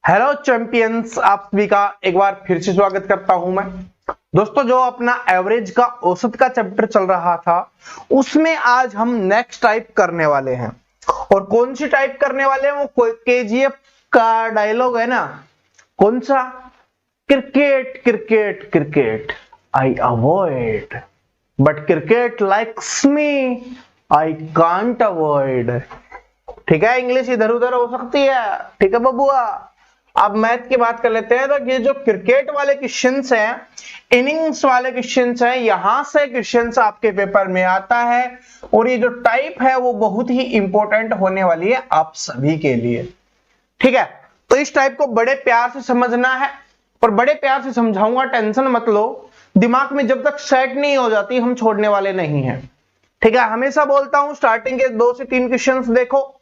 Hello champions, आप सभी का एक बार फिर से स्वागत करता हूं मैं। दोस्तों, जो अपना एवरेज का औसत का चैप्टर चल रहा था उसमें आज हम नेक्स्ट टाइप करने वाले हैं। और कौन सी टाइप करने वाले हैं? वो केजीएफ का डायलॉग है ना, कौन सा? Cricket cricket cricket I avoid, but cricket likes me, I can't avoid. ठीक है, इंग्लिश इधर उधर हो सकती है, ठीक है बबुआ। अब मैथ की बात कर लेते हैं। तो ये जो क्रिकेट वाले क्वेश्चंस हैं, इनिंग्स वाले क्वेश्चंस हैं, यहां से क्वेश्चंस आपके पेपर में आता है। और ये जो टाइप है वो बहुत ही इंपॉर्टेंट होने वाली है आप सभी के लिए। ठीक है, तो इस टाइप को बड़े प्यार से समझना है और बड़े प्यार से समझाऊंगा, टेंशन मत लो। दिमाग में जब तक सेट नहीं हो जाती हम छोड़ने वाले नहीं है। ठीक है, हमेशा बोलता हूं स्टार्टिंग के 2 से 3 क्वेश्चंस देखो,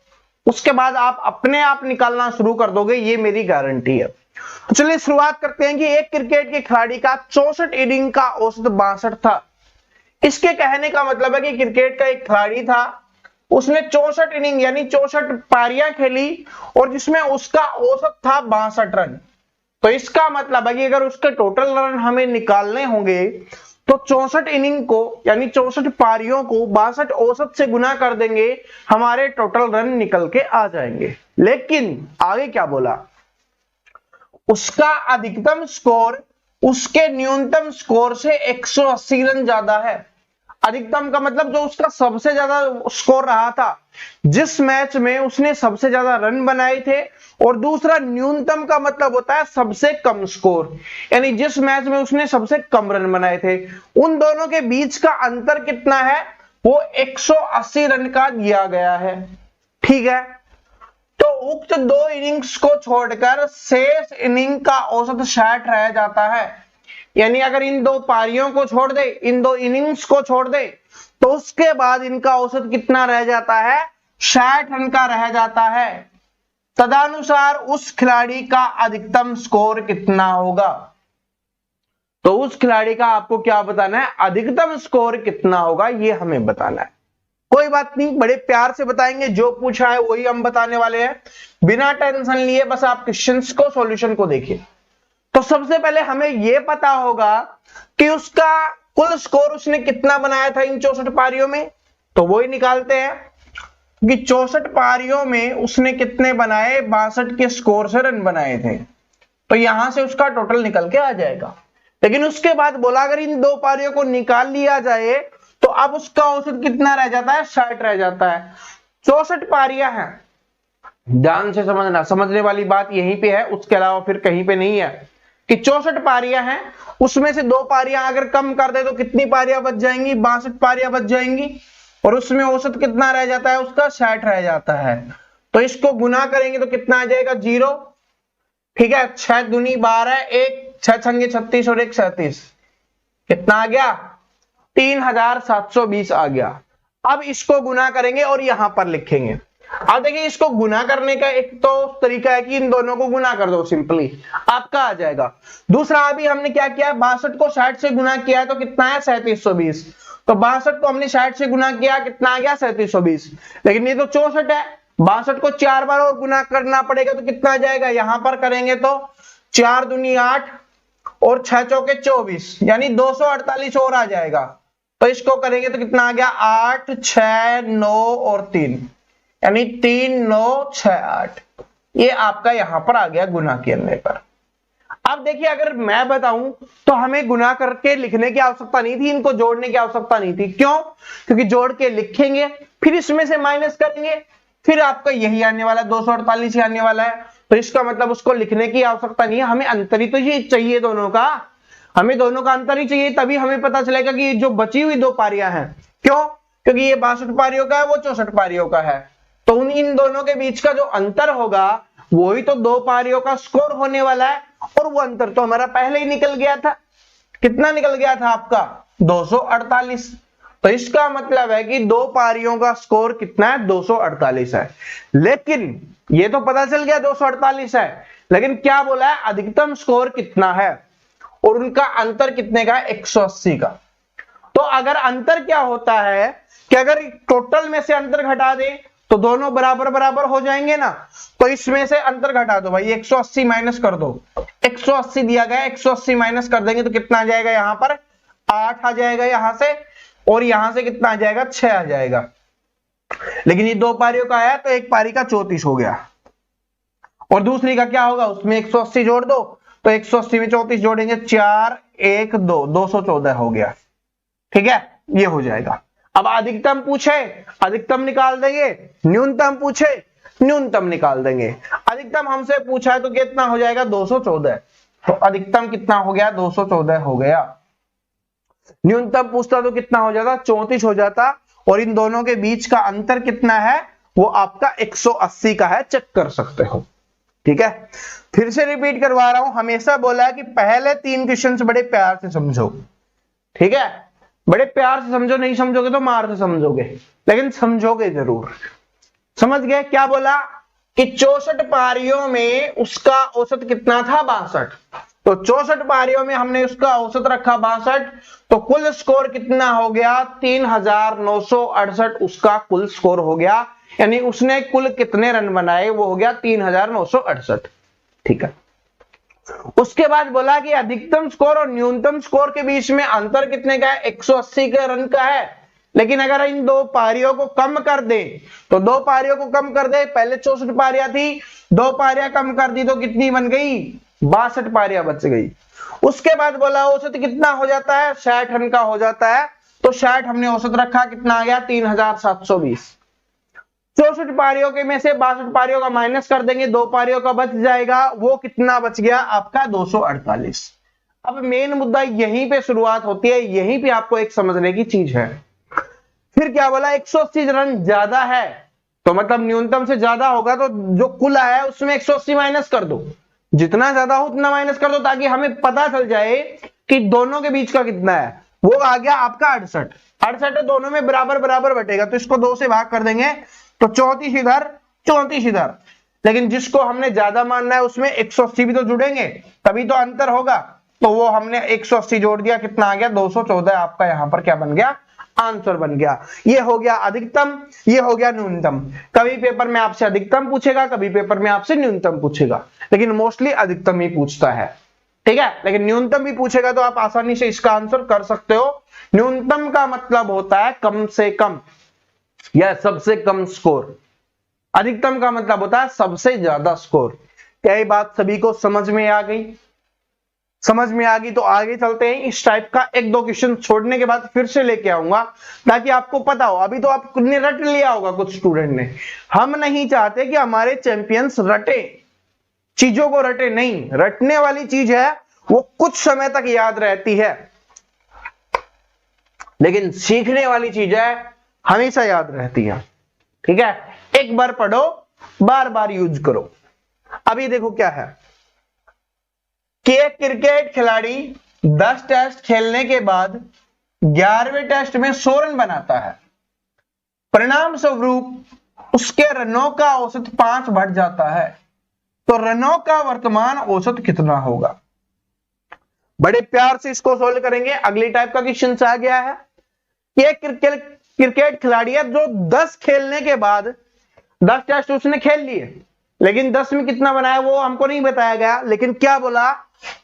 उसके बाद आप अपने आप निकालना शुरू कर दोगे, ये मेरी गारंटी है। तो चलिए शुरुआत करते हैं कि एक क्रिकेट के खिलाड़ी का 64 इनिंग का औसत 62 था। इसके कहने का मतलब है कि क्रिकेट का एक खिलाड़ी था, उसने 64 इनिंग यानी 64 पारियां खेली और जिसमें उसका औसत था 62 रन। तो इसका मतलब है कि अगर उसके टोटल रन हमें निकालने होंगे तो 64 इनिंग को यानी 64 पारियों को 62 औसत से गुना कर देंगे, हमारे टोटल रन निकल के आ जाएंगे। लेकिन आगे क्या बोला? उसका अधिकतम स्कोर उसके न्यूनतम स्कोर से 180 रन ज्यादा है। अधिकतम का मतलब जो उसका सबसे ज्यादा स्कोर रहा था, जिस मैच में उसने सबसे ज्यादा रन बनाए थे। और दूसरा न्यूनतम का मतलब होता है सबसे कम स्कोर, यानी जिस मैच में उसने सबसे कम रन बनाए थे। उन दोनों के बीच का अंतर कितना है? वो 180 रन का दिया गया है। ठीक है, तो उक्त 2 इनिंग्स को छोड़कर शेष इनिंग का औसत 60 रह जाता है। यानी अगर इन 2 पारियों को छोड़ दे, इन 2 इनिंग्स को छोड़ दे, तो उसके बाद इनका औसत कितना रह जाता है? 60 रन का रह जाता है। तदनुसार उस खिलाड़ी का अधिकतम स्कोर कितना होगा? तो उस खिलाड़ी का आपको क्या बताना है? अधिकतम स्कोर कितना होगा, ये हमें बताना है। कोई बात नहीं, बड़े प्यार से बताएंगे, जो पूछा है वही हम बताने वाले हैं, बिना टेंशन लिए। बस आप क्वेश्चंस को, सॉल्यूशन को देखिए। तो सबसे पहले हमें यह पता होगा कि उसका कुल स्कोर उसने कितना बनाया था इन 64 पारियों में। तो वो ही निकालते हैं कि 64 पारियों में उसने कितने बनाए, 62 के स्कोर से रन बनाए थे। तो यहां से उसका टोटल निकल के आ जाएगा। लेकिन उसके बाद बोला अगर इन 2 पारियों को निकाल लिया जाए तो अब उसका औसत कितना रह जाता है? 60 रह जाता है। 64 पारियां हैं, ध्यान से समझना, समझने वाली बात यहीं पे है, उसके अलावा फिर कहीं पे नहीं है। कि 64 पारियां हैं, उसमें से 2 पारियां अगर कम कर दे तो कितनी पारियां बच जाएंगी? 62 पारियां बच जाएंगी। और उसमें औसत कितना रह जाता है? उसका 60 रह जाता है। तो इसको गुना करेंगे तो कितना आ जाएगा? 0। ठीक है, 6 दूनी 12, 1 6 छंगे 36 और 1 37, कितना आ गया? 3720 आ गया। अब इसको गुना करेंगे और यहां पर लिखेंगे। अब देखिए, इसको गुना करने का एक तो तरीका है कि इन दोनों को गुना कर दो, सिंपली आपका आ जाएगा। दूसरा, अभी हमने क्या किया? 62 को 60 से गुना किया है तो कितना है? 3720। तो 62 को हमने 60 से गुना किया, कितना आ गया? 3720। लेकिन ये तो 64 है, 62 को 4 बार और गुना करना पड़ेगा तो कितना आ जाएगा? यहां पर करेंगे तो 4 दूनी 8 और 6 चौके 24, यानी 248 और आ जाएगा। तो इसको करेंगे तो कितना आ गया? 8 6 9 और 3, यानी 3 9 6 8। ये आपका यहां पर आ गया गुना करने पर। अब देखिए, अगर मैं बताऊं तो हमें गुना करके लिखने की आवश्यकता नहीं थी, इनको जोड़ने की आवश्यकता नहीं थी। क्यों? क्योंकि जोड़ के लिखेंगे, फिर इसमें से माइनस करेंगे, फिर आपका यही आने वाला 248 ही आने वाला है। तो इसका मतलब उसको लिखने की आवश्यकता नहीं है। हमें अंतर ही तो ये चाहिए दोनों का, हमें दोनों का अंतर ही चाहिए, तभी हमें पता चलेगा कि जो बची हुई 2 पारियां हैं। क्यों? क्योंकि ये 62 पारियों का है, वो 64 पारियों का है। तो इन दोनों के बीच का जो अंतर होगा वही तो 2 पारियों का स्कोर होने वाला है। और वो अंतर तो हमारा पहले ही निकल गया था। कितना निकल गया था आपका? 248। तो इसका मतलब है कि 2 पारियों का स्कोर कितना है? 248 है। लेकिन ये तो पता चल गया 248 है, लेकिन क्या बोला है? अधिकतम स्कोर कितना है और उनका अंतर कितने का? 180 का। तो अगर अंतर क्या होता है कि अगर टोटल में से अंतर घटा दे तो दोनों बराबर बराबर हो जाएंगे ना। तो इसमें से अंतर घटा दो भाई, 180 माइनस कर दो। 180 दिया गया, 180 माइनस कर देंगे तो कितना आ जाएगा, यहां पर 8 आ जाएगा यहां से, और यहां से कितना आ जाएगा, 6 आ जाएगा। लेकिन ये दो पारियों का आया तो एक पारी का 34 हो गया, और दूसरी का क्या होगा, उसमें 180 जोड़ दो, तो 180 में 34 जोड़ेंगे, 4 1 2 214 हो गया। ठीक है, ये हो जाएगा। अब अधिकतम पूछे, अधिकतम निकाल देंगे, न्यूनतम पूछे, न्यूनतम निकाल देंगे। अधिकतम हमसे पूछा है तो कितना हो जाएगा, 214। तो अधिकतम कितना हो गया, 214 हो गया। न्यूनतम पूछता तो कितना हो जाता, 34 हो जाता, और इन दोनों के बीच का अंतर कितना है, वो आपका 180 का है, चेक कर सकते हो। ठीक है, फिर से रिपीट करवा रहा हूं, हमेशा बोला है कि पहले 3 क्वेश्चन बड़े प्यार से समझो। ठीक है, बड़े प्यार से समझो, नहीं समझोगे तो मार से समझोगे, लेकिन समझोगे जरूर। समझ गए, क्या बोला कि 64 पारियों में उसका औसत कितना था, 62। तो 64 पारियों में हमने उसका औसत रखा 62, तो कुल स्कोर कितना हो गया, 3968 उसका कुल स्कोर हो गया। यानी उसने कुल कितने रन बनाए, वो हो गया 3968। ठीक है, उसके बाद बोला कि अधिकतम स्कोर और न्यूनतम स्कोर के बीच में अंतर कितने का है, 180 के रन का है। लेकिन अगर इन दो पारियों को कम कर दे, तो दो पारियों को कम कर दे, पहले 64 पारियां थी, दो पारियां कम कर दी तो कितनी बन गई, 62 पारियां बच गई। उसके बाद बोला औसत कितना हो जाता है, 60 रन का हो जाता है। तो 60 हमने औसत रखा, कितना आ गया, 3720। 64 पारियों के में से 62 पारियों का माइनस कर देंगे, दो पारियों का बच जाएगा, वो कितना बच गया आपका, 248। अब मेन मुद्दा यहीं पे शुरुआत होती है, यहीं पे आपको एक समझने की चीज है। फिर क्या बोला, 180 रन ज्यादा है, तो मतलब न्यूनतम से ज्यादा होगा, तो जो कुल आया है उसमें 180 माइनस कर दो, जितना ज्यादा हो उतना माइनस कर दो, ताकि हमें पता चल जाए कि दोनों के बीच का कितना है। वो आ गया आपका 68। 68 दोनों में बराबर बराबर बटेगा, तो इसको 2 से भाग कर देंगे, तो 34 इधर 34 इधर। लेकिन जिसको हमने ज्यादा मानना है उसमें 180 भी तो जुड़ेंगे, तभी तो अंतर होगा। तो वो हमने 180 जोड़ दिया, कितना आ गया, 214 आपका यहां पर क्या बन गया, आंसर बन गया। ये हो गया अधिकतम, ये हो गया न्यूनतम। कभी पेपर में आपसे अधिकतम पूछेगा, कभी पेपर में आपसे न्यूनतम पूछेगा, लेकिन मोस्टली अधिकतम ही पूछता है। ठीक है, लेकिन न्यूनतम भी पूछेगा तो आप आसानी से इसका आंसर कर सकते हो। न्यूनतम का मतलब होता है कम से कम या सबसे कम स्कोर, अधिकतम का मतलब होता है सबसे ज्यादा स्कोर। क्या ये बात सभी को समझ में आ गई? समझ में आ गई तो आगे चलते हैं। इस टाइप का 1-2 क्वेश्चन छोड़ने के बाद फिर से लेके आऊंगा, ताकि आपको पता हो। अभी तो आपने रट लिया होगा कुछ स्टूडेंट ने। हम नहीं चाहते कि हमारे चैंपियंस रटे, चीजों को रटे नहीं। रटने वाली चीज है वो कुछ समय तक याद रहती है, लेकिन सीखने वाली चीज है हमेशा याद रहती है। ठीक है, एक बार पढ़ो, बार बार यूज करो। अभी देखो क्या है कि एक क्रिकेट खिलाड़ी 10 टेस्ट खेलने के बाद 11वें टेस्ट में 100 रन बनाता है। परिणाम स्वरूप उसके रनों का औसत 5 बढ़ जाता है, तो रनों का वर्तमान औसत कितना होगा? बड़े प्यार से इसको सोल्व करेंगे। अगली टाइप का क्वेश्चन आ गया है कि एक क्रिकेट खिलाड़ी है जो 10 खेलने के बाद 10 टेस्ट उसने खेल लिए, लेकिन 10 में कितना बनाया वो हमको नहीं बताया गया। लेकिन क्या बोला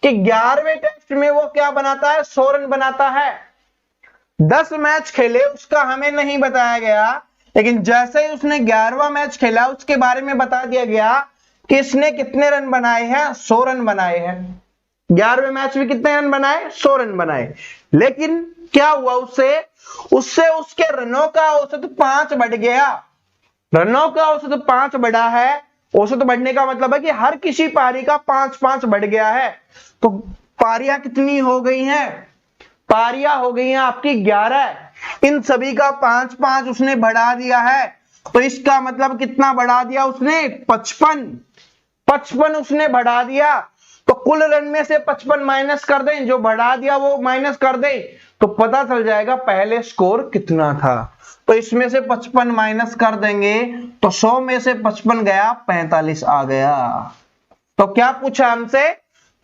कि 11वें टेस्ट में वो क्या बनाता है, 100 रन बनाता है। 10 मैच खेले उसका हमें नहीं बताया गया, लेकिन जैसे ही उसने 11वां मैच खेला उसके बारे में बता दिया गया कि इसने कितने रन बनाए हैं, 100 रन बनाए हैं। 11वें मैच में कितने रन बनाए, 100 रन बनाए। लेकिन क्या हुआ, उससे उसके रनों का औसत 5 बढ़ गया। रनों का औसत 5 बढ़ा है। औसत बढ़ने का मतलब है कि हर किसी पारी का 5-5 बढ़ गया है। तो पारियां कितनी हो गई हैं, पारियां हो गई हैं आपकी 11। इन सभी का 5-5 उसने बढ़ा दिया है, तो इसका मतलब कितना बढ़ा दिया उसने, 55 उसने बढ़ा दिया। तो कुल रन में से 55 माइनस कर दें, जो बढ़ा दिया वो माइनस कर दें, तो पता चल जाएगा पहले स्कोर कितना था। तो इसमें से 55 माइनस कर देंगे, तो 100 में से 55 गया, 45 आ गया। तो क्या पूछा हमसे,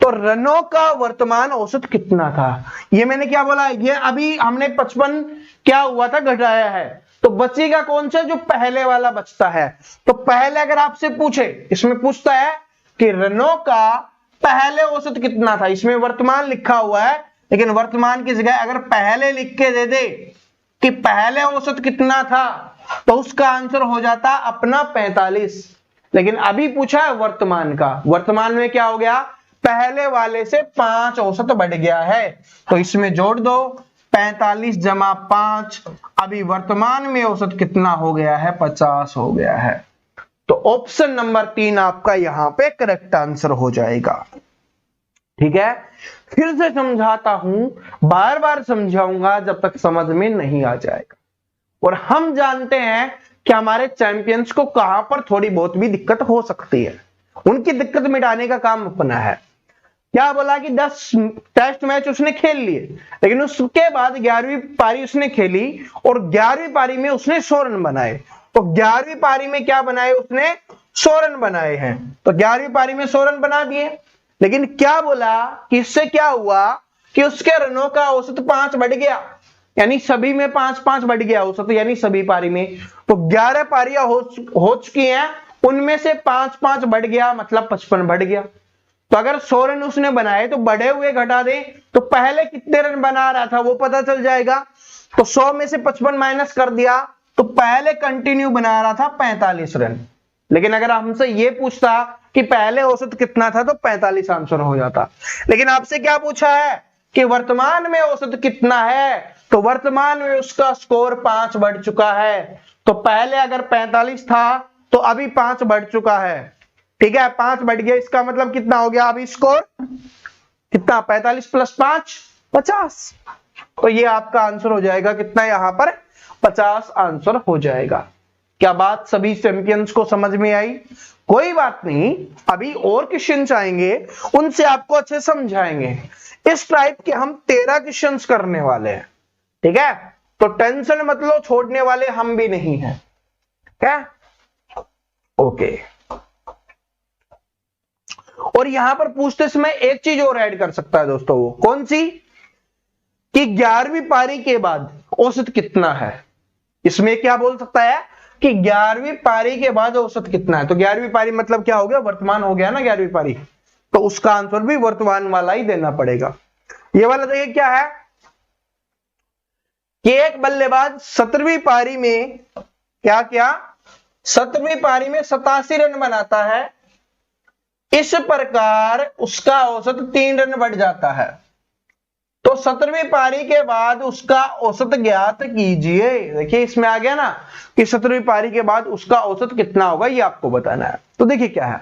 तो रनों का वर्तमान औसत कितना था। ये मैंने क्या बोला, ये अभी हमने 55 क्या हुआ था, घटाया है। तो बचेगा कौन सा, जो पहले वाला बचता है। तो पहले अगर आपसे पूछे, इसमें पूछता है कि रेनो का पहले औसत कितना था, इसमें वर्तमान लिखा हुआ है, लेकिन वर्तमान की जगह अगर पहले लिख के दे दे कि पहले औसत कितना था, तो उसका आंसर हो जाता अपना 45। लेकिन अभी पूछा है वर्तमान का, वर्तमान में क्या हो गया, पहले वाले से 5 औसत बढ़ गया है, तो इसमें जोड़ दो 45 जमा 5, अभी वर्तमान में औसत कितना हो गया है, 50 हो गया है। तो ऑप्शन नंबर 3 आपका यहां पे करेक्ट आंसर हो जाएगा। ठीक है, फिर से समझाता हूं, बार बार समझाऊंगा जब तक समझ में नहीं आ जाएगा। और हम जानते हैं कि हमारे चैंपियंस को कहां पर थोड़ी बहुत भी दिक्कत हो सकती है, उनकी दिक्कत मिटाने का काम अपना है। क्या बोला कि 10 टेस्ट मैच उसने खेल लिए, लेकिन उसके बाद 11वीं पारी उसने खेली और 11वीं पारी में उसने 100 रन बनाए। तो 11वीं पारी में क्या बनाए उसने, 100 रन बनाए हैं। तो 11वीं पारी में 100 रन बना दिए, लेकिन क्या बोला कि इससे क्या हुआ कि उसके रनों का औसत 5 बढ़ गया, यानी सभी में 5-5 बढ़ गया औसत, यानी सभी पारी में। तो 11 पारियां हो चुकी हैं, उनमें से 5-5 बढ़ गया, मतलब 55 बढ़ गया। तो अगर 100 रन उसने बनाए तो बढ़े हुए घटा दें तो पहले कितने रन बना रहा था वो पता चल जाएगा। तो 100 में से 55 माइनस कर दिया तो पहले कंटिन्यू बना रहा था 45 रन। लेकिन अगर हमसे ये पूछता कि पहले औसत कितना था तो 45 आंसर हो जाता। लेकिन आपसे क्या पूछा है कि वर्तमान में औसत कितना है, तो वर्तमान में उसका स्कोर 5 बढ़ चुका है। तो पहले अगर 45 था तो अभी 5 बढ़ चुका है। ठीक है, 5 बढ़ गया, इसका मतलब कितना हो गया अभी स्कोर कितना, 45 प्लस 5 50। तो ये आपका आंसर हो जाएगा कितना, यहां पर 50 आंसर हो जाएगा। क्या बात सभी चैंपियंस को समझ में आई? कोई बात नहीं, अभी और क्वेश्चन आएंगे, उनसे आपको अच्छे समझाएंगे। इस टाइप के हम 13 क्वेश्चन करने वाले हैं। ठीक है, तो टेंशन मत लो, छोड़ने वाले हम भी नहीं हैं। क्या ओके। और यहां पर पूछते समय एक चीज और ऐड कर सकता है दोस्तों, वो कौन सी, कि 11वीं पारी के बाद औसत कितना है। इसमें क्या बोल सकता है कि 11वीं पारी के बाद औसत कितना है। तो 11वीं पारी मतलब क्या हो गया, वर्तमान हो गया ना 11वीं पारी, तो उसका आंसर भी वर्तमान वाला ही देना पड़ेगा। ये वाला देखिए क्या है कि एक बल्लेबाज 17वीं पारी में क्या क्या 17वीं पारी में 87 रन बनाता है, इस प्रकार उसका औसत 3 रन बढ़ जाता है। तो 17वीं पारी के बाद उसका औसत ज्ञात कीजिए। देखिए इसमें आ गया ना कि 17वीं पारी के बाद उसका औसत कितना होगा, ये आपको बताना है। तो देखिए क्या है,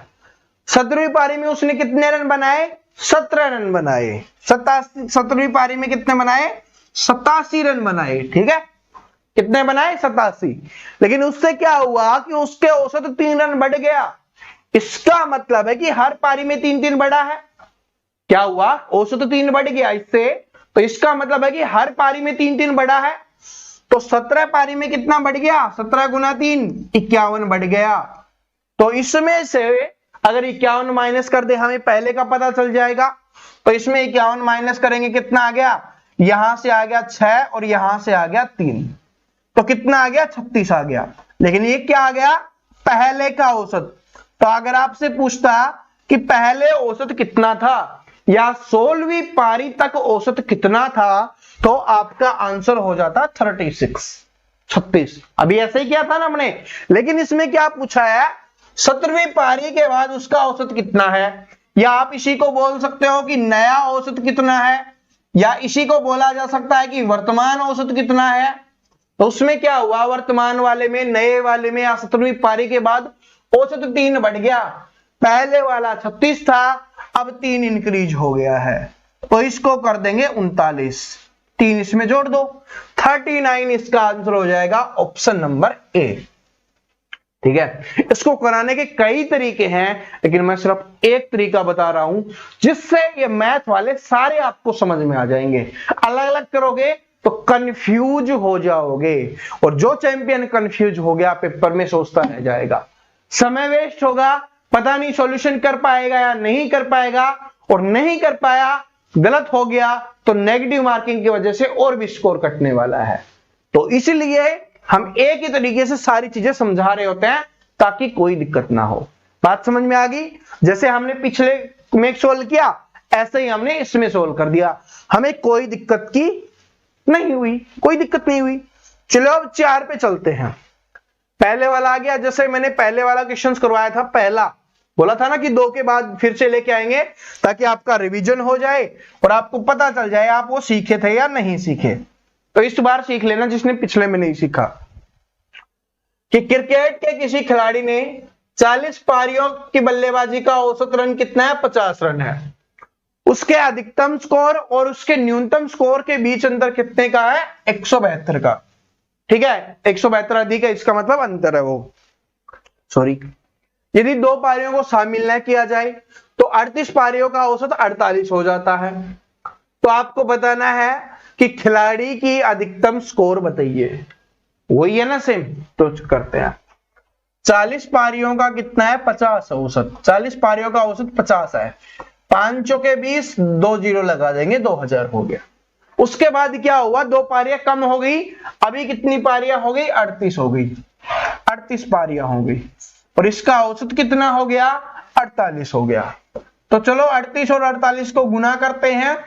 17वीं पारी में उसने कितने रन बनाए, 17 रन बनाए। 17वीं पारी में कितने बनाए, 87 रन बनाए। ठीक है, कितने बनाए, 87। लेकिन उससे क्या हुआ कि उसके औसत 3 रन बढ़ गया। इसका मतलब है कि हर पारी में 3-3 बढ़ा है। क्या हुआ, औसत 3 बढ़ गया इससे, तो इसका मतलब है कि हर पारी में 3-3 बढ़ा है। तो 17 पारी में कितना बढ़ गया, 17 गुना 3 51 बढ़ गया। तो इसमें से अगर 51 माइनस कर दे, हमें पहले का पता चल जाएगा। तो इसमें 51 माइनस करेंगे, कितना आ गया, यहां से आ गया 6 और यहां से आ गया 3, तो कितना आ गया, 36 आ गया। लेकिन ये क्या आ गया, पहले का औसत। तो अगर आपसे पूछता कि पहले औसत कितना था या 16वीं पारी तक औसत कितना था, तो आपका आंसर हो जाता 36। अभी ऐसे ही किया था ना हमने। लेकिन इसमें क्या पूछा है, 17वीं पारी के बाद उसका औसत कितना है, या आप इसी को बोल सकते हो कि नया औसत कितना है, या इसी को बोला जा सकता है कि वर्तमान औसत कितना है। तो उसमें क्या हुआ, वर्तमान वाले में, नए वाले में या 17वीं पारी के बाद औसत 3 बढ़ गया। पहले वाला 36 था, अब 3 इंक्रीज हो गया है, तो इसको कर देंगे 39, 3 इसमें जोड़ दो, 39 इसका आंसर हो जाएगा ऑप्शन नंबर ए। ठीक है, इसको कराने के कई तरीके हैं, लेकिन मैं सिर्फ एक तरीका बता रहा हूं जिससे ये मैथ वाले सारे आपको समझ में आ जाएंगे। अलग अलग करोगे तो कंफ्यूज हो जाओगे, और जो चैंपियन कंफ्यूज हो गया पेपर में सोचता रह जाएगा, समय वेस्ट होगा, पता नहीं सॉल्यूशन कर पाएगा या नहीं कर पाएगा, और नहीं कर पाया, गलत हो गया तो नेगेटिव मार्किंग की वजह से और भी स्कोर कटने वाला है। तो इसलिए हम एक ही तरीके से सारी चीजें समझा रहे होते हैं ताकि कोई दिक्कत ना हो। बात समझ में आ गई? जैसे हमने पिछले में सोल्व किया ऐसे ही हमने इसमें सोल्व कर दिया, हमें कोई दिक्कत की नहीं हुई, कोई दिक्कत नहीं हुई। चलो अब 4 पे चलते हैं। पहले वाला आ गया, जैसे मैंने पहले वाला क्वेश्चन करवाया था, पहला बोला था ना कि 2 के बाद फिर से लेके आएंगे ताकि आपका रिवीजन हो जाए और आपको पता चल जाए आप वो सीखे थे या नहीं सीखे। तो इस बार सीख लेना जिसने पिछले में नहीं सीखा, कि क्रिकेट के किसी खिलाड़ी ने 40 पारियों की बल्लेबाजी का औसत रन कितना है? 50 रन है। उसके अधिकतम स्कोर और उसके न्यूनतम स्कोर के बीच अंतर कितने का है? 172 का। ठीक है, 172 अधिक है, इसका मतलब अंतर है वो, सॉरी। यदि 2 पारियों को शामिल न किया जाए तो 38 पारियों का औसत 48 हो जाता है। तो आपको बताना है कि खिलाड़ी की अधिकतम स्कोर बताइए। वही है ना सेम, तो करते हैं। 40 पारियों का कितना है? 50 औसत। 40 पारियों का औसत 50 है। 5 चौके 20, 2 जीरो लगा देंगे, 2000 हो गया। उसके बाद क्या हुआ? 2 पारियां कम हो गई, अभी कितनी पारियां हो गई? 38 हो गई, 38 पारियां हो गई और इसका औसत कितना हो गया? 48 हो गया। तो चलो 38 और 48 को गुना करते हैं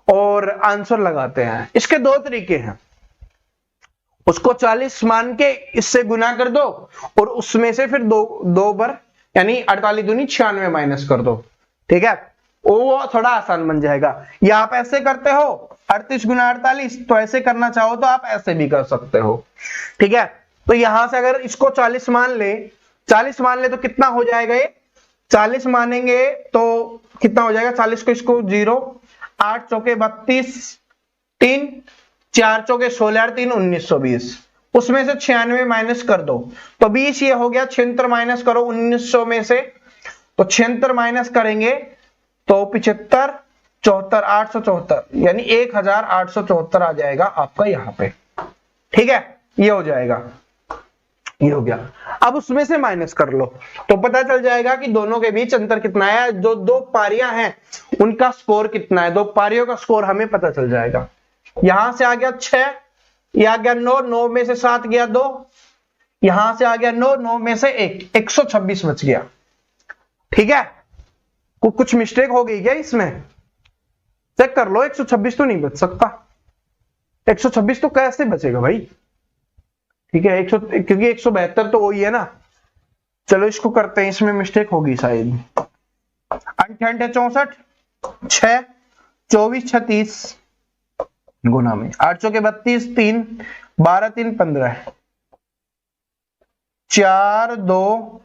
और आंसर लगाते हैं। इसके 2 तरीके हैं, उसको 40 मान के इससे गुना कर दो और उसमें से फिर दो बार यानी 48 दूनी 96 माइनस कर दो। ठीक है, वो थोड़ा आसान बन जाएगा। या आप ऐसे करते हो 38 गुना 48, तो ऐसे करना चाहो तो आप ऐसे भी कर सकते हो। ठीक है, तो यहां से अगर इसको 40 मान ले, 40 मान ले तो कितना हो जाएगा? ये 40 मानेंगे तो कितना हो जाएगा? 40 को इसको 0, 8 चौके 32, 3 4 चौके 16, 3 1920, उसमें से 96 माइनस कर दो तो 20 ये हो गया। 76 माइनस करो 1900 में से, तो 76 माइनस करेंगे तो 75, 74, 874 यानी 1874 आ जाएगा आपका यहाँ पे। ठीक है, ये हो जाएगा, ये हो गया। अब उसमें से माइनस कर लो तो पता चल जाएगा कि दोनों के बीच अंतर कितना है। जो 2 पारियां हैं उनका स्कोर कितना है, 2 पारियों का स्कोर हमें पता चल जाएगा। यहां से आ गया 6, यह आ गया 9, 9 में से 7 गया 2, यहां से आ गया 9, 9 में से 1, 126 बच गया। ठीक है, कुछ मिस्टेक हो गई क्या इसमें? चेक कर लो, 126 तो नहीं बच सकता। 126 तो कैसे बचेगा भाई? ठीक है, 100 क्योंकि 172 तो वही है ना। चलो इसको करते हैं, इसमें मिस्टेक होगी शायद। 68 64, 6 24 36 गुना में 8 चौके 32, 3 12 3 15, 4 2,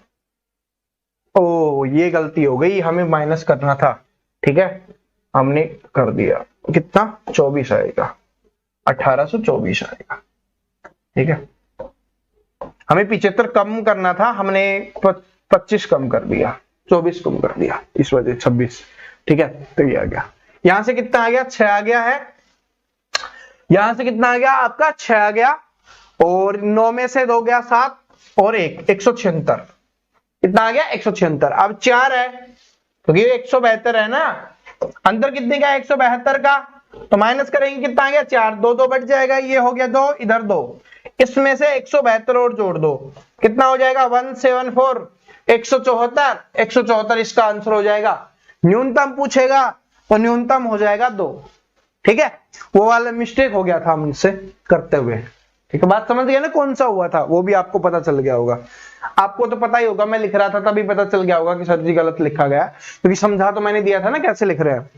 ओ ये गलती हो गई, हमें माइनस करना था। ठीक है, हमने कर दिया। कितना? 24 आएगा, 1824 आएगा। ठीक है, हमें 75 कम करना था, हमने 25 कम कर दिया, 24 कम कर दिया, इस वजह 26। ठीक है, तो ये आ गया। यहां से कितना आ गया? 6 आ गया है। यहां से कितना आ गया आपका? 6 आ गया और 9 में से 2 गया 7 और 1, 176। कितना आ गया? 176। अब 4 है क्योंकि तो 172 है ना, अंतर कितने का? 172 का, तो माइनस करेंगे कितना आ गया? 4, 2 2 बढ़ जाएगा, ये हो गया 2, इधर 2, इसमें से 172 और जोड़ दो, कितना हो जाएगा? 174, 174, 174 इसका आंसर हो जाएगा। न्यूनतम पूछेगा तो न्यूनतम हो जाएगा 2। ठीक है, वो वाला मिस्टेक हो गया था हमसे करते हुए। ठीक है, बात समझ गए ना कौन सा हुआ था? वो भी आपको पता चल गया होगा। आपको तो पता ही होगा, मैं लिख रहा था तभी पता चल गया होगा कि सर जी गलत लिखा गया, क्योंकि समझा तो मैंने दिया था ना कैसे लिख रहे हैं।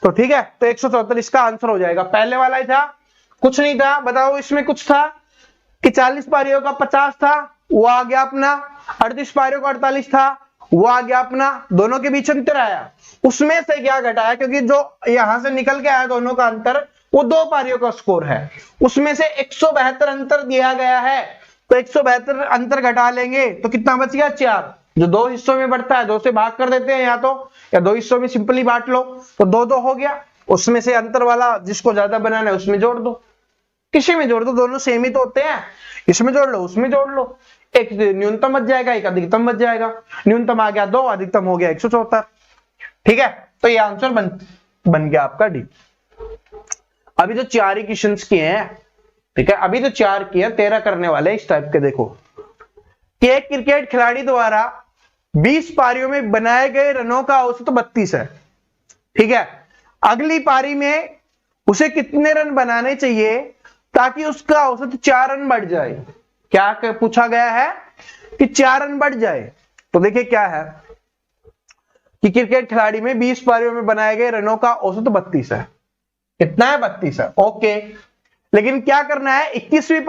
तो ठीक है, तो 174 इसका आंसर हो जाएगा। पहले वाला ही था, कुछ नहीं था। बताओ इसमें कुछ था कि 40 पारियों का 50 था, वो आ गया अपना। 38 पारियों का 48 था, वो आ गया अपना। दोनों के बीच अंतर आया, उसमें से क्या घटाया? क्योंकि जो यहां से निकल के आया दोनों का अंतर, वो 2 पारियों का स्कोर है, उसमें से 172 अंतर दिया गया है, तो 172 अंतर घटा लेंगे तो कितना बच गया? 4, जो 2 हिस्सों में बढ़ता है 2 से भाग कर देते हैं, या 2 हिस्सों में सिंपली बांट लो तो 2 2 हो गया। उसमें से अंतर वाला जिसको ज्यादा बनाना है उसमें जोड़ दो, किसी में जोड़ दो, दोनों सेम ही तो होते हैं। इसमें जोड़ लो, उसमें जोड़ लो, एक न्यूनतम बच जाएगा, एक अधिकतम बच जाएगा। न्यूनतम आ गया 2, अधिकतम हो गया 174। ठीक है, तो ये आंसर बन गया आपका डी। अभी तो 4 ही क्वेश्चन किए हैं। ठीक है, अभी तो 4 किया, 13 करने वाले इस टाइप के। देखो कि एक क्रिकेट खिलाड़ी द्वारा 20 पारियों में बनाए गए रनों का औसत 32 है। ठीक है, अगली पारी में उसे कितने रन बनाने चाहिए ताकि उसका औसत 4 रन बढ़ जाए? क्या पूछा गया है कि 4 रन बढ़ जाए। तो देखिए क्या है कि क्रिकेट खिलाड़ी में 20 पारियों में बनाए गए रनों का औसत 32 है। कितना है? 32 है। ओके, लेकिन क्या करना है 21वीं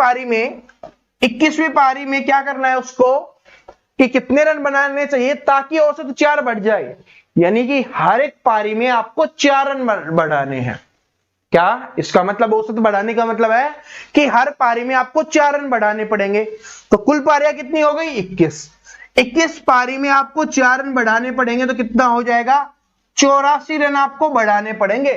पारी में क्या करना है उसको कि कितने रन बनाने चाहिए ताकि औसत 4 बढ़ जाए। यानी कि हर एक पारी में आपको 4 रन बढ़ाने हैं। क्या इसका मतलब? औसत बढ़ाने का मतलब है कि हर पारी में आपको 4 रन बढ़ाने पड़ेंगे। तो कुल पारियां कितनी हो गई? 21 पारी में आपको 4 रन बढ़ाने पड़ेंगे तो कितना हो जाएगा? 84 रन आपको बढ़ाने पड़ेंगे।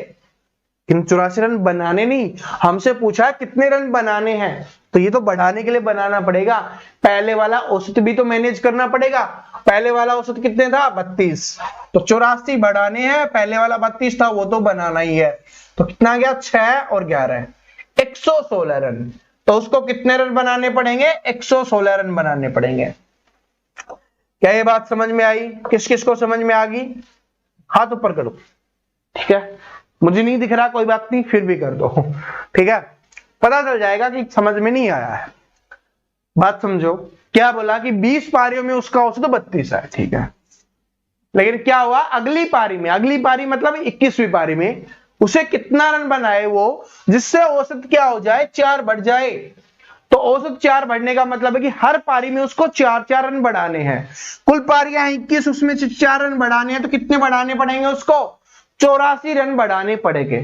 इन 84 रन बनाने नहीं, हमसे पूछा कितने रन बनाने हैं, तो ये तो बढ़ाने के लिए बनाना पड़ेगा। पहले वाला औसत भी तो मैनेज करना पड़ेगा। पहले वाला औसत कितने था? 32, तो 84 बढ़ाने हैं, पहले वाला 32 था वो तो बनाना ही है। तो कितना गया? 6 और 11 116 रन। तो उसको कितने रन बनाने पड़ेंगे? 116 रन बनाने पड़ेंगे। क्या ये बात समझ में आई? किस किस को समझ में आ गई? हाथ ऊपर करो। ठीक है, मुझे नहीं दिख रहा, कोई बात नहीं, फिर भी कर दो। ठीक है, पता चल जाएगा कि समझ में नहीं आया है। बात समझो, क्या बोला कि 20 पारियों में उसका औसत 32 है। ठीक है, लेकिन क्या हुआ अगली पारी मतलब 21वीं पारी में उसे कितना रन बनाए वो जिससे औसत क्या हो जाए? 4 बढ़ जाए। तो औसत 4 बढ़ने का मतलब है कि हर पारी में उसको 4 रन बढ़ाने हैं। कुल पारियां 21, उसमें से 4 रन बढ़ाने हैं, तो कितने बढ़ाने पड़ेंगे उसको? 84 रन बढ़ाने पड़ेंगे।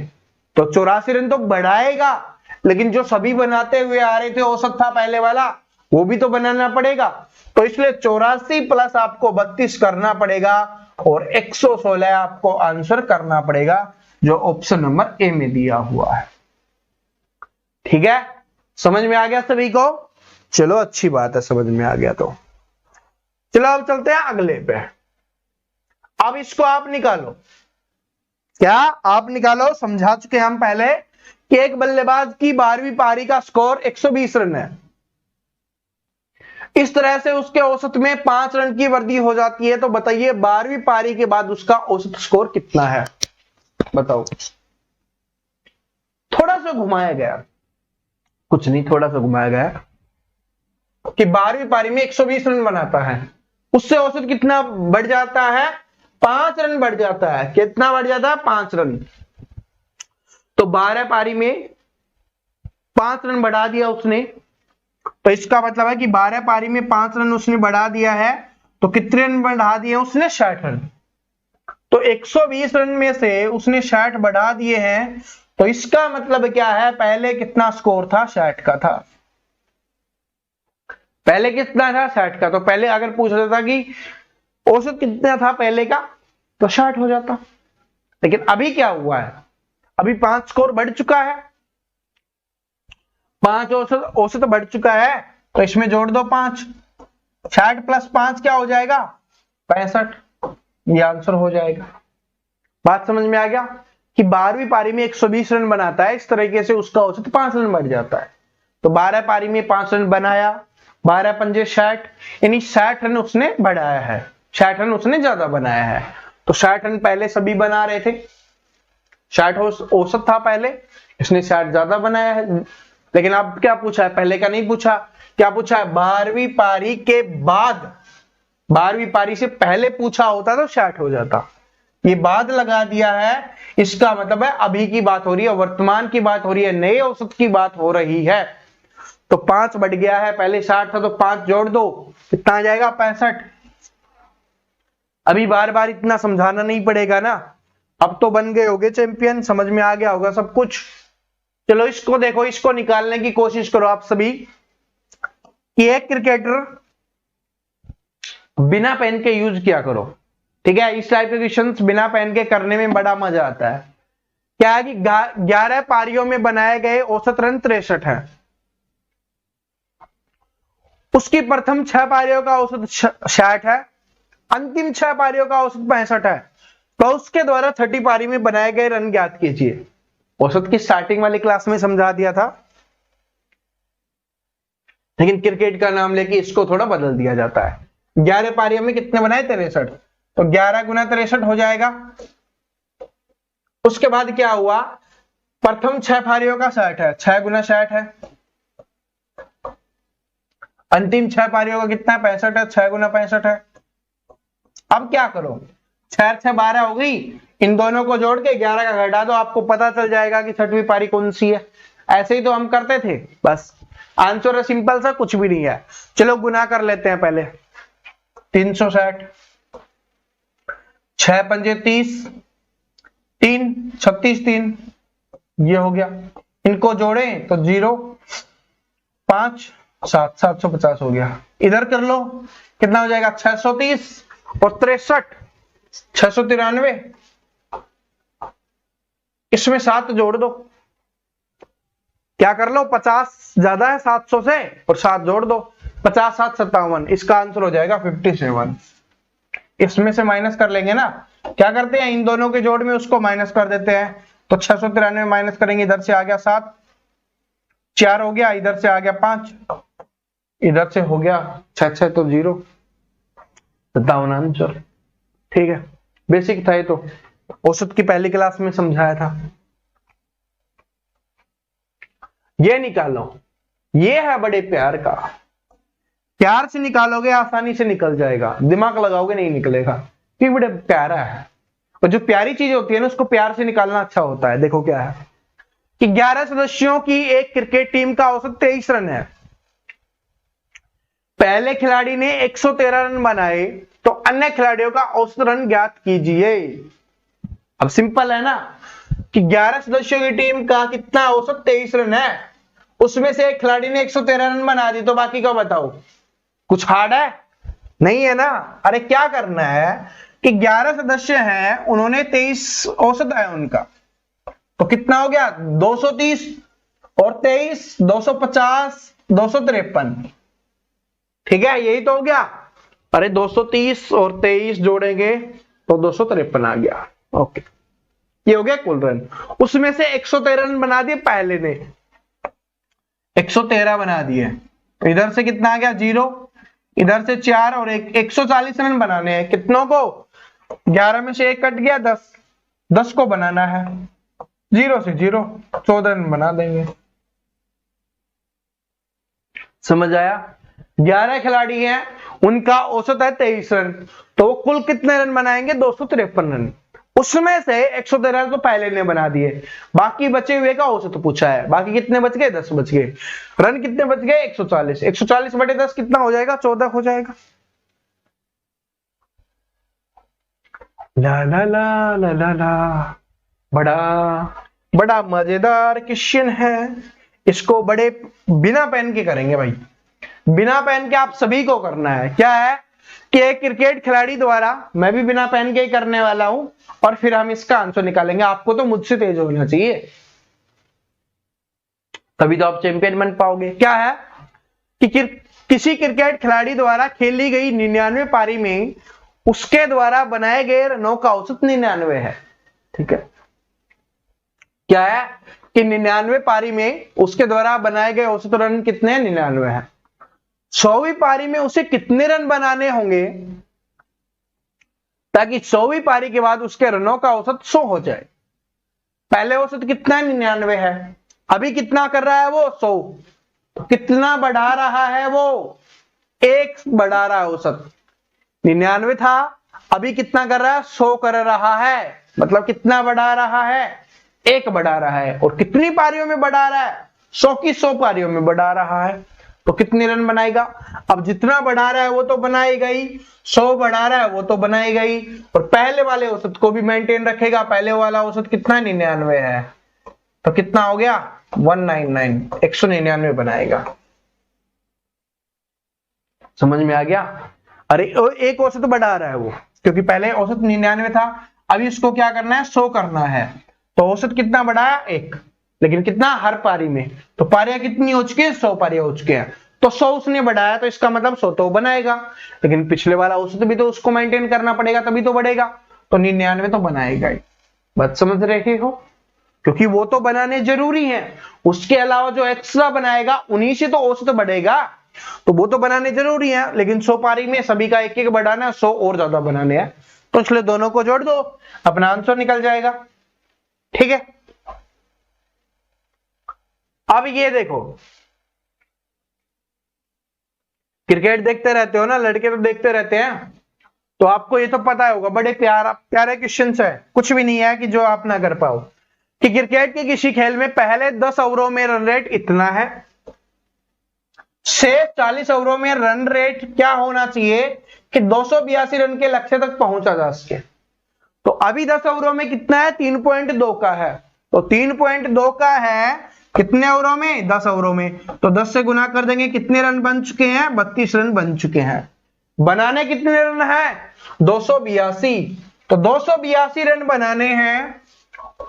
तो 84 रन तो बढ़ाएगा, लेकिन जो सभी बनाते हुए आ रहे थे औसत था पहले वाला, वो भी तो बनाना पड़ेगा। तो इसलिए 84 प्लस आपको 32 करना पड़ेगा और 116 आपको आंसर करना पड़ेगा, जो ऑप्शन नंबर ए में दिया हुआ है। ठीक है, समझ में आ गया सभी को? चलो अच्छी बात है, समझ में आ गया तो चलो अब चलते हैं अगले पे। अब इसको आप निकालो। क्या आप निकालो? समझा चुके हम पहले कि एक बल्लेबाज की 12वीं पारी का स्कोर 120 रन है। इस तरह से उसके औसत में 5 रन की वृद्धि हो जाती है। तो बताइए 12वीं पारी के बाद उसका औसत स्कोर कितना है? बताओ। थोड़ा सा घुमाया गया, कुछ नहीं, थोड़ा सा घुमाया गया कि 12वीं पारी में 120 रन बनाता है, उससे औसत कितना बढ़ जाता है? 5 रन बढ़ जाता है। कितना बढ़ जाता है? 5 रन। तो 12 पारी में 5 रन बढ़ा दिया उसने, तो इसका मतलब है कि 12 पारी में 5 रन उसने बढ़ा दिया है। तो कितने रन बढ़ा दिए उसने? 60 रन। तो 120 रन में से उसने 60 बढ़ा दिए हैं। तो इसका मतलब क्या है? पहले कितना स्कोर था? 60 का था। पहले कितना था? 60 का। तो पहले अगर पूछ रहा था कि औसत कितना था पहले का, तो 60 हो जाता। लेकिन अभी क्या हुआ है? अभी 5 स्कोर बढ़ चुका है, 5 औसत बढ़ चुका है, तो इसमें जोड़ दो 5। 60 प्लस 5 क्या हो जाएगा? 65। ये आंसर हो जाएगा। बात समझ में आ गया कि 12वीं पारी में 120 रन बनाता है, इस तरीके से उसका औसत 5 रन बढ़ जाता है। तो 12 पारी में 5 रन बनाया, 12 पंजे 60, यानी 60 रन उसने बढ़ाया है, 60 रन उसने ज्यादा बनाया है। तो 60 रन पहले सभी बना रहे थे, 60 औसत था पहले, इसने 60 ज्यादा बनाया है। लेकिन अब क्या पूछा है? पहले का नहीं पूछा, क्या पूछा है? 12वीं पारी के बाद। 12वीं पारी से पहले पूछा होता तो 60 हो जाता, ये बाद लगा दिया है। इसका मतलब है अभी की बात हो रही है, वर्तमान की बात हो रही है, नए औसत की बात हो रही है। तो 5 बढ़ गया है, पहले 60 था तो 5 जोड़ दो, कितना आ जाएगा? 65। अभी बार बार इतना समझाना नहीं पड़ेगा ना, अब तो बन गए होगे चैंपियन, समझ में आ गया होगा सब कुछ। चलो इसको देखो, इसको निकालने की कोशिश करो आप सभी कि एक क्रिकेटर बिना पेन के यूज किया करो। ठीक है, इस टाइप के क्वेश्चंस बिना पेन के करने में बड़ा मजा आता है। क्या है कि 11 पारियों में बनाए गए औसत रन 63 है। उसकी प्रथम 6 पारियों का औसत 60 है, अंतिम 6 पारियों का औसत 65 है। तो उसके द्वारा 30 पारी में बनाए गए रन ज्ञात कीजिए। औसत की स्टार्टिंग वाली क्लास में समझा दिया था। लेकिन क्रिकेट का नाम लेके इसको थोड़ा बदल दिया जाता है। 11 पारियों में कितने बनाए? 63। तो 11 गुना 63 हो जाएगा। उसके बाद क्या हुआ? प्रथम 6 पारियों का 60 है, 6 गुना 60 है। अंतिम 6 पारियों का कितना है? 65 है, 6 गुना 65 है। अब क्या करो? 6 6 12 हो गई, इन दोनों को जोड़ के 11 का घटा दो, आपको पता चल जाएगा कि 6वीं पारी कौन सी है। ऐसे ही तो हम करते थे, बस आंसर है सिंपल सा, कुछ भी नहीं है। चलो गुना कर लेते हैं पहले। 360, 6 पंजे 30, 3 36 3, ये हो गया। इनको जोड़ें तो 0 5 7 750 हो गया। इधर कर लो, कितना हो जाएगा? 630 और 63 693। इसमें 7 जोड़ दो, क्या कर लो? 50 ज्यादा है 700 से, और 7 जोड़ दो, 50 7 57। इसका आंसर हो जाएगा 57। इसमें से माइनस कर लेंगे ना, क्या करते हैं? इन दोनों के जोड़ में उसको माइनस कर देते हैं। तो 693 माइनस करेंगे, इधर से आ गया 7, 4 हो गया, इधर से आ गया 5, इधर से हो गया 6 6 तो 0, 57 आंसर। ठीक है, बेसिक था ये तो, औसत की पहली क्लास में समझाया था। ये निकालो, ये है बड़े प्यार का। प्यार से निकालोगे आसानी से निकल जाएगा, दिमाग लगाओगे नहीं निकलेगा, क्योंकि बड़े प्यारा है। और जो प्यारी चीज होती है ना, उसको प्यार से निकालना अच्छा होता है। देखो क्या है कि 11 सदस्यों की एक क्रिकेट टीम का औसत 23 रन है। पहले खिलाड़ी ने 113 रन बनाए, तो अन्य खिलाड़ियों का औसत रन ज्ञात कीजिए। अब सिंपल है ना कि 11 सदस्यों की टीम का कितना औसत? 23 रन है। उसमें से एक खिलाड़ी ने 113 रन बना दी, तो बाकी का बताओ। कुछ हार्ड है? नहीं है ना। अरे क्या करना है कि 11 सदस्य हैं, उन्होंने 23 औसत है उनका, तो कितना हो गया? 230 और 23 250 253। ठीक है, यही तो हो गया। अरे 230 और 23 जोड़ेंगे तो 253 आ गया। ओके, ये हो गया कुल रन। उसमें से 113 रन बना दिए पहले ने, 113 बना दिए, तो इधर से कितना आ गया? 0, इधर से 4 और 140 रन बनाने हैं। कितनों को? 11 में से 1 कट गया, 10 को बनाना है। 0 से 0, 14 रन बना देंगे। समझ आया? 11 खिलाड़ी हैं, उनका औसत है 23 रन, तो वो कुल कितने रन बनाएंगे? 253 रन। उसमें से 113 तो पहले ने बना दिए, बाकी बचे हुए का औसत पूछा है। बाकी कितने बच गए? 10 बच गए। रन कितने बच गए? 140। 140 बटे 10 कितना हो जाएगा? 14 हो जाएगा। ला ला ला ला ला ला, बड़ा मजेदार क्वेश्चन है। इसको बड़े बिना पेन के करेंगे भाई, बिना पेन के आप सभी को करना है। क्या है कि एक क्रिकेट खिलाड़ी द्वारा, मैं भी बिना पेन के ही करने वाला हूं, और फिर हम इसका आंसर निकालेंगे। आपको तो मुझसे तेज होना चाहिए, तभी तो आप चैंपियन बन पाओगे। क्या है कि किसी क्रिकेट खिलाड़ी द्वारा खेली गई 99 पारी में उसके द्वारा बनाए गए रनों का औसत 99 है। ठीक है, क्या है कि 99 पारी में उसके द्वारा बनाए गए औसत रन कितने हैं? 99 है। 100वीं पारी में उसे कितने रन बनाने होंगे ताकि 100वीं पारी के बाद उसके रनों का औसत 100 हो जाए? पहले औसत कितना है? 99 है। अभी कितना कर रहा है वो? 100। तो कितना बढ़ा रहा है वो? 1 बढ़ा रहा है औसत। 99 था, अभी कितना कर रहा है? 100 कर रहा है। मतलब कितना बढ़ा रहा है? 1 बढ़ा रहा है। और कितनी पारियों में बढ़ा रहा है? 100 की 100 पारियों में बढ़ा रहा है। तो कितने रन बनाएगा? अब जितना बढ़ा रहा है वो तो बनाएगा ही, 100 बढ़ा रहा है वो तो बनाएगा ही, और पहले वाले औसत को भी मेंटेन रखेगा। पहले वाला औसत कितना? 99 है। तो कितना हो गया? 199, 199 बनाएगा। समझ में आ गया? अरे एक औसत बढ़ा रहा है वो, क्योंकि पहले औसत 99 था, अभी इसको क्या करना है? 100 करना है। तो औसत कितना बढ़ाया? 1। लेकिन कितना? हर पारी में। तो पारियां कितनी हो चुकी है? 100 पारियां हो चुकी हैं। तो 100 उसने बढ़ाया, तो इसका मतलब 100 तो बनाएगा, लेकिन पिछले वाला औसत भी तो उसको मेंटेन करना पड़ेगा, तभी तो बढ़ेगा। तो 99 तो बनाएगा ही। बात समझ रहे हो? क्योंकि वो तो बनाने जरूरी है, उसके अलावा जो एक्स्ट्रा बनाएगा उन्हीं से तो औसत बढ़ेगा। तो वो तो बनाने जरूरी है, लेकिन 100 पारी में सभी का एक एक बढ़ाना है, 100 और ज्यादा बनाने हैं, तो इसलिए दोनों को जोड़ दो, अपना आंसर निकल जाएगा। ठीक है, अब ये देखो, क्रिकेट देखते रहते हो ना लड़के, तो देखते रहते हैं, तो आपको ये तो पता होगा, बड़े प्यारे क्वेश्चन है, कुछ भी नहीं है कि जो आप ना कर पाओ, कि क्रिकेट के किसी खेल में पहले 10 ओवरों में रन रेट इतना है, से 40 ओवरों में रन रेट क्या होना चाहिए कि 282 रन के लक्ष्य तक पहुंचा जा सके। तो अभी 10 ओवरों में कितना है, 3.2 का है, तो 3.2 का है कितने ओवरों में, 10 ओवरों में, तो 10 से गुना कर देंगे, कितने रन बन चुके हैं, 32 रन बन चुके हैं। बनाने कितने रन है, 282, तो 282 रन बनाने हैं,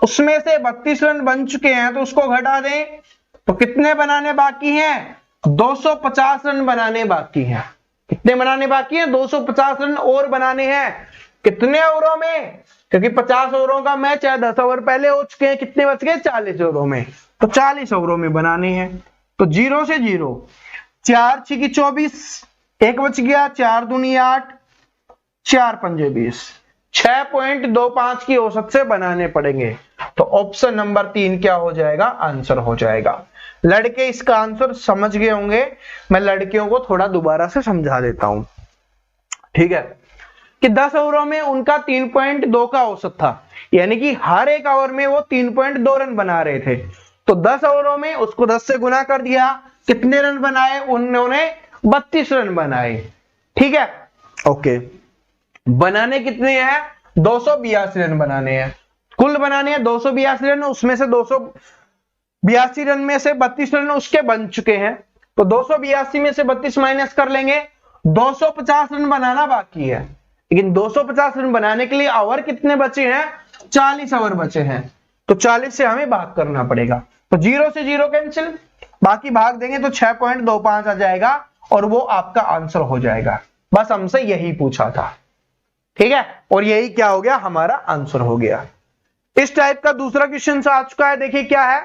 उसमें से 32 रन बन चुके हैं, तो उसको घटा दें, तो कितने बनाने बाकी हैं, 250 रन बनाने बाकी हैं। कितने बनाने बाकी हैं, 250 रन और बनाने हैं, कितने ओवरों में, क्योंकि 50 ओवरों का मैच है, 10 ओवर पहले हो चुके हैं, कितने बच गए, 40 ओवरों में, तो 40 ओवरों में बनाने हैं। तो 0 से 0, 4 6 24, 1 बच गया, 4 दूनी 8, 4 पंजे 20, 6.25 की औसत से बनाने पड़ेंगे। तो ऑप्शन नंबर 3 क्या हो जाएगा, आंसर हो जाएगा। लड़के इसका आंसर समझ गए होंगे, मैं लड़कियों को थोड़ा दोबारा से समझा देता हूं। ठीक है, कि 10 ओवरों में उनका 3.2 का औसत था, यानी कि हर एक ओवर में वो 3.2 रन बना रहे थे, तो 10 ओवरों में उसको 10 से गुना कर दिया, कितने रन बनाए, उन्होंने 32 रन बनाए। ठीक है, ओके, बनाने कितने हैं, 282 रन बनाने हैं, कुल बनाने हैं 282 रन, उसमें से 282 रन में से 32 रन उसके बन चुके हैं, तो 282 में से 32 माइनस कर लेंगे, 250 रन बनाना बाकी है, लेकिन 250 रन बनाने के लिए ओवर कितने बचे हैं, 40 ओवर बचे हैं, तो 40 से हमें भाग करना पड़ेगा, तो 0 से 0 कैंसिल, बाकी भाग देंगे तो 6.25 आ जाएगा, और वो आपका आंसर हो जाएगा। बस हमसे यही पूछा था। ठीक है, और यही क्या हो गया, हमारा आंसर हो गया। इस टाइप का दूसरा क्वेश्चन आ चुका है, देखिए क्या है,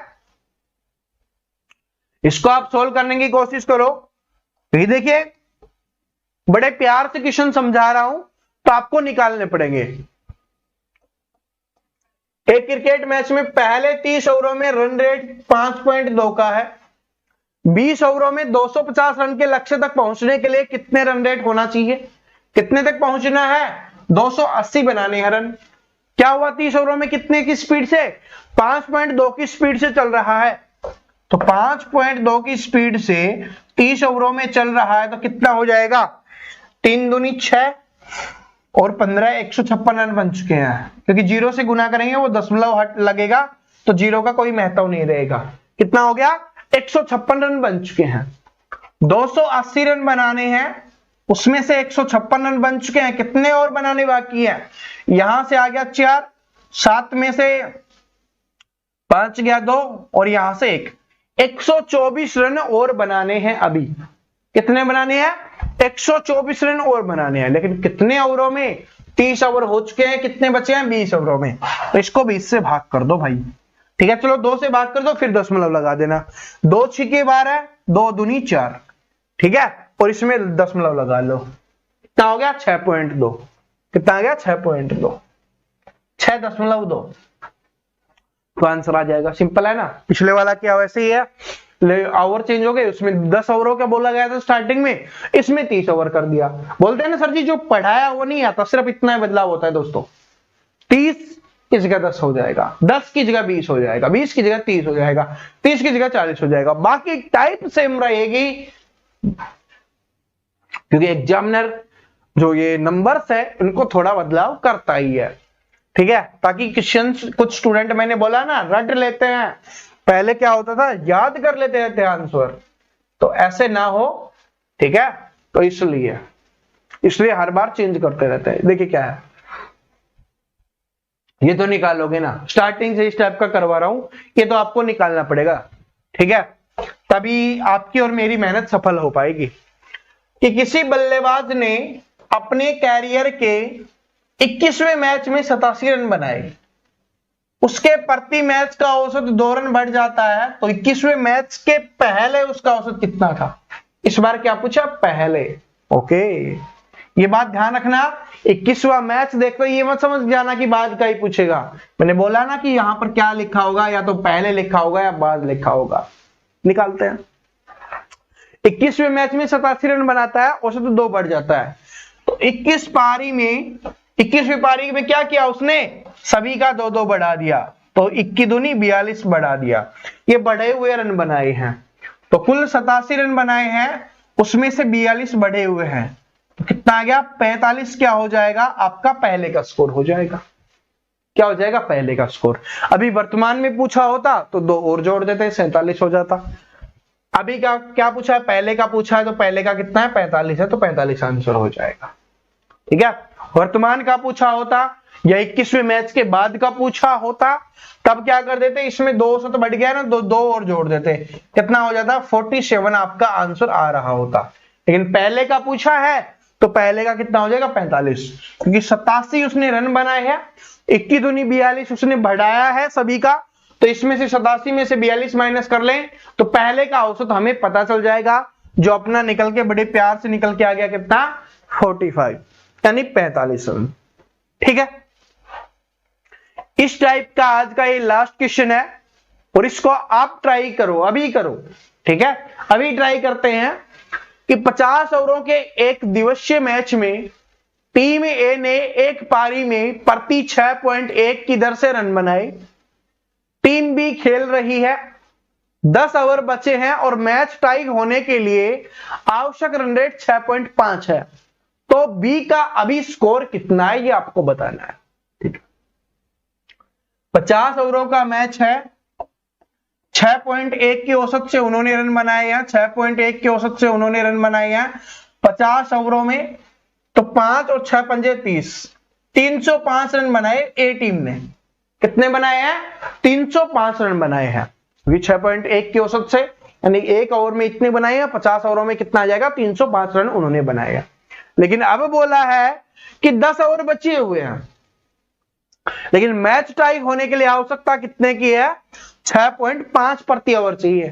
इसको आप सोल्व करने की कोशिश करो। ये देखिए, बड़े प्यार से क्वेश्चन समझा रहा हूं, तो आपको निकालने पड़ेंगे। एक क्रिकेट मैच में पहले 30 ओवरों में रन रेट 5.2 का है, 20 ओवरों में 250 रन के लक्ष्य तक पहुंचने के लिए कितने रन रेट होना चाहिए, कितने तक पहुंचना है, 280 बनाने हैं रन। क्या हुआ, 30 ओवरों में कितने की स्पीड से, 5.2 की स्पीड से चल रहा है, तो 5.2 की स्पीड से 30 ओवरों में चल रहा है, तो कितना हो जाएगा, 3 दूनी 6 और 15 156 रन बन चुके हैं, क्योंकि 0 से गुना करेंगे वो दशमलव हट लगेगा, तो 0 का कोई महत्व नहीं रहेगा। कितना हो गया, 156 रन बन चुके हैं। 280 रन बनाने हैं, उसमें से 156 रन बन चुके हैं, कितने और बनाने बाकी है, यहां से आ गया 4, 7 में से 5 गया 2, और यहां से 1, 124 रन और बनाने हैं। अभी कितने बनाने हैं, 124 रन और बनाने हैं, लेकिन कितने ओवरों में, 30 ओवर हो चुके हैं, कितने बचे हैं, 20 ओवरों में, तो इसको 20 से भाग कर दो भाई। ठीक है, चलो 2 से भाग कर दो, फिर दशमलव लगा देना, 2 6 12, 2 दूनी 4, ठीक है, और इसमें दशमलव लगा लो, कितना हो गया, 6.2, कितना आ गया, 6.2, 6.2, तो आंसर आ जाएगा। सिंपल है ना, पिछले वाला क्या वैसे ही है, ओवर चेंज हो गए, उसमें 10 ओवरों का बोला गया था स्टार्टिंग में, इसमें 30 ओवर कर दिया। बोलते हैं ना सर जी, जो पढ़ाया वो नहीं आता, सिर्फ इतना ही बदलाव होता है दोस्तों, 30 की जगह 10 हो जाएगा, 10 की जगह 20 हो जाएगा, 20 की जगह 30 हो जाएगा, 30 की जगह 40 हो जाएगा, बाकी टाइप सेम रहेगी, क्योंकि एग्जामिनर जो ये नंबर्स है इनको थोड़ा बदलाव करता ही है। ठीक है, ताकि क्वेश्चंस, कुछ स्टूडेंट मैंने बोला ना रट लेते हैं, पहले क्या होता था, याद कर लेते थे आंसर, तो ऐसे ना हो। ठीक है, तो इसलिए हर बार चेंज करते रहते हैं। देखिए क्या है, ये तो निकालोगे ना, स्टार्टिंग से इस टाइप का करवा रहा हूं, ये तो आपको निकालना पड़ेगा। ठीक है, तभी आपकी और मेरी मेहनत सफल हो पाएगी। कि किसी बल्लेबाज ने अपने कैरियर के 21वें मैच में 87 रन बनाए, उसके प्रति मैच का औसत 2 रन बढ़ जाता है, तो 21वें मैच के पहले उसका औसत कितना था, इस बार क्या पूछा, पहले। ओके, ये बात ध्यान रखना। 21वां मैच देखो, ये मत समझ जाना कि बाद का ही पूछेगा। मैंने बोला ना कि यहां पर क्या लिखा होगा, या तो पहले लिखा होगा या बाद लिखा होगा। निकालते हैं। 21वें मैच में 87 रन बनाता है, औसत 2 बढ़ जाता है। तो 21वीं पारी में क्या किया उसने, सभी का 2-2 बढ़ा दिया, तो 21 दूनी 42 बढ़ा दिया। ये बढ़े हुए रन बनाए हैं, तो कुल 87 रन बनाए हैं, उसमें से 42 बढ़े हुए हैं, तो कितना आ गया, 45 क्या हो जाएगा आपका, पहले का स्कोर हो जाएगा। क्या हो जाएगा, पहले का स्कोर। अभी वर्तमान में पूछा होता तो 2 और जोड़ देते, 47 हो जाता। अभी क्या पूछा है, पहले का पूछा है, तो पहले का कितना है, 45 है, तो 45 आंसर हो जाएगा। ठीक है, वर्तमान का पूछा होता या 21वें मैच के बाद का पूछा होता, तब क्या कर देते, इसमें 200 तो बढ़ गया ना, 2 और जोड़ देते, कितना हो जाता, 47 आपका आंसर आ रहा होता। लेकिन पहले का पूछा है तो पहले का कितना हो जाएगा, 45, क्योंकि 87 उसने रन बनाए हैं, 21 दूनी 42 उसने बढ़ाया है सभी का, तो इसमें से 87 में से 42 माइनस कर लें तो पहले का औसत हमें पता चल जाएगा, जो अपना निकल के बड़े प्यार से निकल के आ गया, कितना, 45, यानी 45 रन। ठीक है, इस टाइप का आज का ये लास्ट क्वेश्चन है, और इसको आप ट्राई करो, अभी करो। ठीक है, अभी ट्राई करते हैं कि 50 ओवरों के एक दिवसीय मैच में टीम ए ने एक पारी में प्रति 6.1 की दर से रन बनाए। टीम बी खेल रही है, 10 ओवर बचे हैं और मैच टाई होने के लिए आवश्यक रन रेट 6.5 है, तो बी का अभी स्कोर कितना है ये आपको बताना है। ठीक है, 50 ओवरों का मैच है, 6.1 की औसत से उन्होंने रन बनाए हैं, 6.1 की औसत से उन्होंने रन बनाए हैं 50 ओवरों में, तो 5 और 6 पंजे 30, 305 रन बनाए ए टीम ने। कितने बनाए हैं, 305 रन बनाए हैं, 6.1 की औसत से, यानी एक ओवर में इतने बनाए हैं, 50 ओवरों में कितना आ जाएगा, 305 रन उन्होंने बनाए हैं। लेकिन अब बोला है कि 10 ओवर बचे हुए हैं, लेकिन मैच टाई होने के लिए आवश्यकता कितने की है, 6.5 प्रति ओवर चाहिए,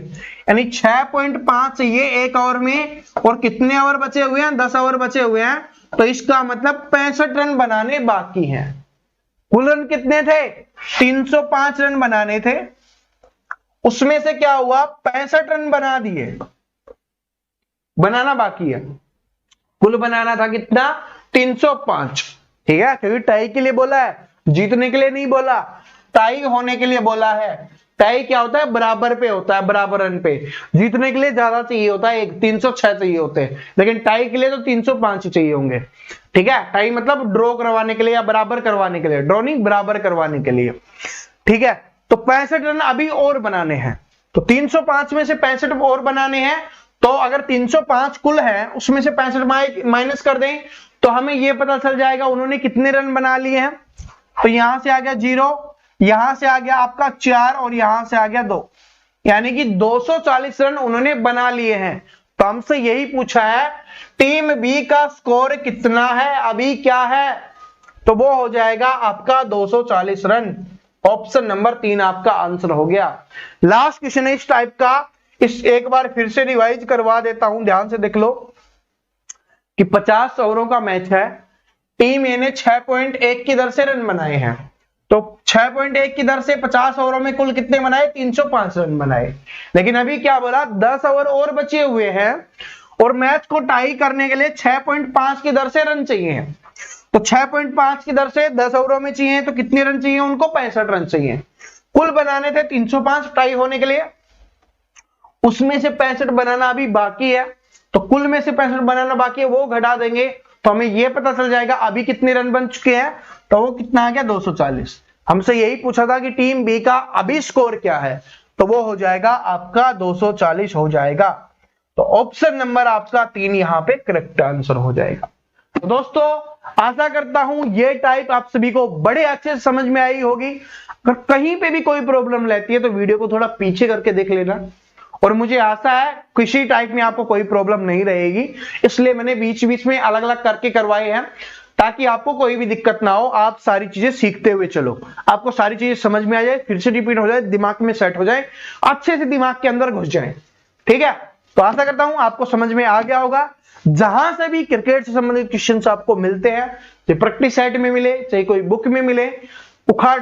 यानी 6.5 चाहिए एक ओवर में, और कितने ओवर बचे हुए हैं, 10 ओवर बचे हुए हैं, तो इसका मतलब 65 रन बनाने बाकी हैं। कुल रन कितने थे, 305 रन बनाने थे, उसमें से क्या हुआ, 65 रन बना दिए, बनाना बाकी है। कुल बनाना था कितना, 305। ठीक है, क्योंकि टाई के लिए बोला है, जीतने के लिए नहीं बोला, टाई होने के लिए बोला है। टाई क्या होता है, बराबर पे होता है, बराबर रन पे। जीतने के लिए ज्यादा चाहिए होता है, 306 चाहिए होते हैं, लेकिन टाई के लिए तो 305 ही चाहिए होंगे। ठीक है, टाई मतलब ड्रॉ करवाने के लिए या बराबर करवाने के लिए, ड्रॉ नहीं, बराबर करवाने के लिए। ठीक है, तो 65 रन अभी और बनाने हैं, तो 305 में से 65 और बनाने हैं, तो अगर 305 कुल है, उसमें से 65 माइनस कर दें तो हमें यह पता चल जाएगा उन्होंने कितने रन बना लिए हैं। तो यहां से आ गया 0, यहां से आ गया आपका 4, और यहां से आ गया 2, यानी कि 240 रन उन्होंने बना लिए हैं। तो हमसे यही पूछा है, टीम बी का स्कोर कितना है, अभी क्या है, तो वो हो जाएगा आपका 240 रन। ऑप्शन नंबर 3 आपका आंसर हो गया। लास्ट क्वेश्चन है इस टाइप का, इस एक बार फिर से रिवाइज करवा देता हूं, ध्यान से देख लो कि 50 ओवरों का मैच है, टीम ए ने 6.1 की दर से रन बनाए हैं, तो 6.1 की दर से 50 ओवरों में कुल कितने बनाए, 305 रन बनाए। लेकिन अभी क्या बोला, 10 ओवर और बचे हुए हैं और मैच को टाई करने के लिए 6.5 की दर से रन चाहिए। तो 6.5 की दर से 10 ओवरों में चाहिए, तो कितने रन चाहिए उनको, 65 रन चाहिए। कुल बनाने थे 305 टाई होने के लिए, उसमें से 65 बनाना अभी बाकी है, तो कुल में से 65 बनाना बाकी है, वो घटा देंगे तो हमें यह पता चल जाएगा अभी कितने रन बन चुके हैं, तो वो कितना आ गया, 240। हमसे यही पूछा था कि टीम बी का अभी स्कोर क्या है, तो वो हो जाएगा आपका 240 हो जाएगा। तो ऑप्शन नंबर आपका 3 यहां पे करेक्ट आंसर हो जाएगा। तो दोस्तों आशा करता हूं ये टाइप आप सभी को बड़े अच्छे से समझ में आई होगी। अगर कहीं पे भी कोई प्रॉब्लम रहती है तो वीडियो को थोड़ा पीछे करके देख लेना, और मुझे आशा है किसी टाइप में आपको कोई प्रॉब्लम नहीं रहेगी, इसलिए मैंने बीच बीच में अलग अलग करके करवाए हैं ताकि आपको कोई भी दिक्कत ना हो, आप सारी चीजें सीखते हुए चलो, आपको सारी चीजें समझ में आ जाए, फिर से रिपीट हो जाए, दिमाग में सेट हो जाए, अच्छे से दिमाग के अंदर घुस जाए। ठीक है, तो आशा करता हूं आपको समझ में आ गया होगा। जहां से भी क्रिकेट से संबंधित क्वेश्चंस आपको मिलते हैं, चाहे प्रैक्टिस सेट में मिले, चाहे कोई बुक में मिले, उखाड़